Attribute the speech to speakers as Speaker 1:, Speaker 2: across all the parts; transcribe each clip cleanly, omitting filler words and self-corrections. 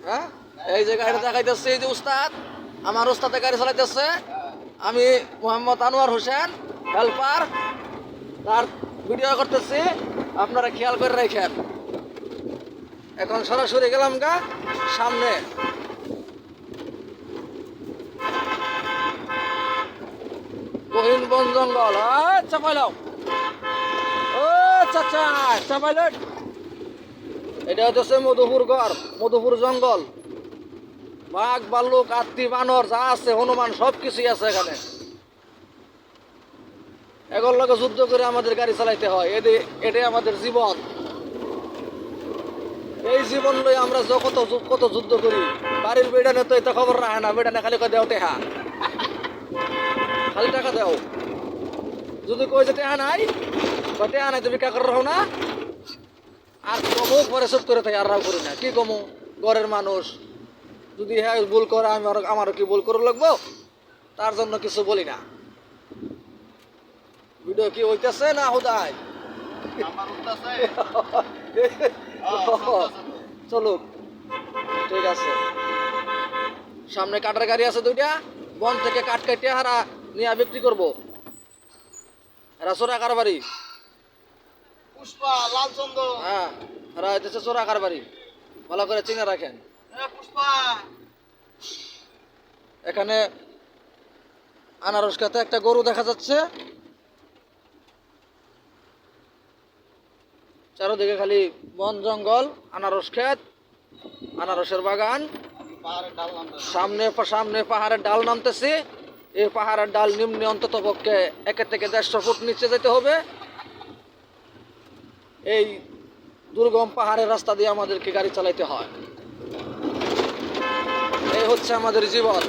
Speaker 1: হ্যাঁ, এই যে গাড়িটা দেখাইতেছে, এই যে উস্তাদ, আমার উস্তাদে গাড়ি চালাইতেছে। আমি মোহাম্মদ আনোয়ার হোসেন, হেল্পার, তার ভিডিও করতেছি, আপনারা খেয়াল করে রাখেন। এখন সরাসরি গেলাম গা সামনে। গহীন বন জঙ্গল, চাপাইলাও, ও চাচা চাপাইলেন। এটা হচ্ছে মধুপুর গড়, মধুপুর জঙ্গল। বাঘ, ভাল্লুক, হাতি, বানর যা আছে, হনুমান সব কিছুই আছে এখানে। এগুলোর লগে যুদ্ধ করে আমাদের গাড়ি চালাইতে হয়। এটাই আমাদের জীবন। এই জীবন লই আমরা কত কত যুদ্ধ করি। বাড়ির বেড়ানে তো এটা খবর রাখে না, বেড়ানে খালি কয় দেও টেহা, খালি টাকা দেও। যদি কই যে টেহা নাই, টেহা নাই তুমি কাকর রাখো না, আর কমু পরে চুপ করে থাকি, আর রাও করি না। কি কমু, ঘরের মানুষ যদি হ্যাঁ ভুল করে, আমারও কি ভুল করে লাগবো, তার জন্য কিছু বলি না। ভিডিও কি হইতেছে না হুদায়? চলুক, ঠিক আছে। সামনে কাঠের গাড়ি আছে দুইটা, বন থেকে কাঠ কাটে হারা নিয়ে বিক্রি করবো। এরা চোরা কারবারি,
Speaker 2: পুষ্পা লালচন্দন।
Speaker 1: হ্যাঁ, এরা হইতেছে চোরা কারবারি, ভালো করে চিনে রাখেন।
Speaker 2: পুষ্পা
Speaker 1: এখানে আনারস খেতে একটা গরু দেখা যাচ্ছে। চারোদিকে খালি বন জঙ্গল, আনারস ক্ষেত, আনারসের বাগান। সামনে সামনে পাহাড়ের ডাল নামতেছি। এই পাহাড়ের ডাল নিম্নে অন্তত পক্ষে 1 থেকে 150 ফুট নিচে যেতে হবে। এই দুর্গম পাহাড়ের রাস্তা দিয়ে আমাদেরকে গাড়ি চালাইতে হয়। এই হচ্ছে আমাদের জীবন।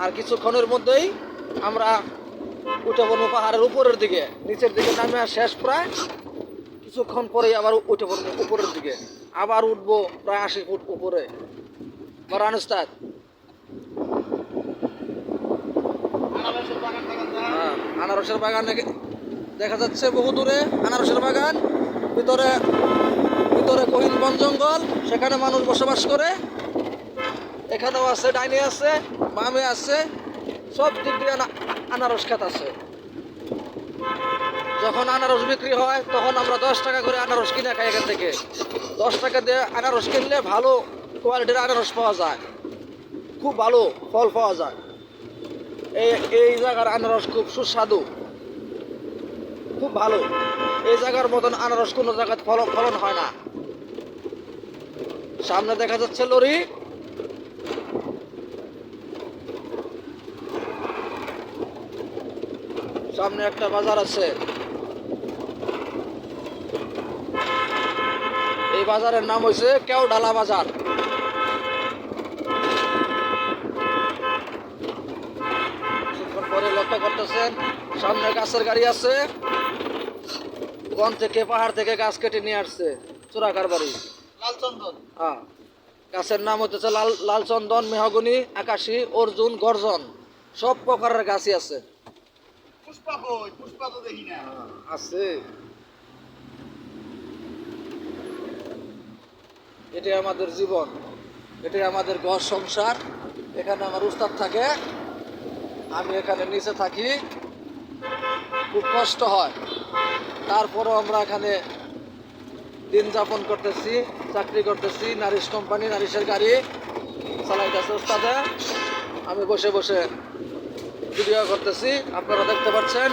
Speaker 1: আর কিছুক্ষণের মধ্যেই আমরা উঠে পড়বো পাহাড়ের উপরের দিকে। নিচের দিকে নামে শেষ প্রায়, কিছুক্ষণ পরেই আবার উঠে পড়বো উপরের দিকে। আবার উঠবো প্রায় 80 ফুট উপরে। বরান উস্তাদ, আনারসের বাগান দেখা যাচ্ছে বহু দূরে। আনারসের বাগান, ভিতরে ভিতরে গহীন বন জঙ্গল, সেখানে মানুষ বসবাস করে। এখানেও আছে, ডাইনে আছে, বামে আছে, সব দিক দিয়ে আনারস ক্ষেত আছে। যখন আনারস বিক্রি হয় তখন আমরা 10 টাকা করে আনারস কিনে খাই এখান থেকে। 10 টাকা দিয়ে আনারস কিনলে ভালো কোয়ালিটির আনারস পাওয়া যায়, খুব ভালো ফল পাওয়া যায়। এই জায়গার আনারস খুব সুস্বাদু, খুব ভালো। এই জায়গার মতন আনারস কোনো জায়গায় ফলন হয় না। সামনে দেখা যাচ্ছে লরি, সামনে একটা বাজার আছে। এই বাজারের নাম হয়েছে কেওঢালা বাজার। কিছুক্ষণ পরে লক্ষ্য করতেছেন সামনে গাছের গাড়ি আছে। বন থেকে পাহাড় থেকে গাছ কেটে নিয়ে আসছে চোরা কারবারি।
Speaker 2: লালচন্দন,
Speaker 1: হ্যাঁ, গাছের নাম হচ্ছে লালচন্দন, মেহগনি, আকাশী, অর্জুন, গর্জন, সব প্রকারের গাছই আছে।
Speaker 2: পুষ্পা কই? পুষ্পা তো দেখি না।
Speaker 1: আছে। এটাই আমাদের জীবন, এটাই আমাদের ঘর সংসার। এখানে আমার উস্তাদ থাকে, আমি এখানে নিচে থাকি। খুব কষ্ট হয়, তারপরও আমরা এখানে দিন যাপন করতেছি, চাকরি করতেছি। নারিশ কোম্পানি, নারিশের গাড়ি চালাইতেছে উস্তাদে, আমি বসে বসে ভিডিও করতেছি, আপনারা দেখতে পাচ্ছেন।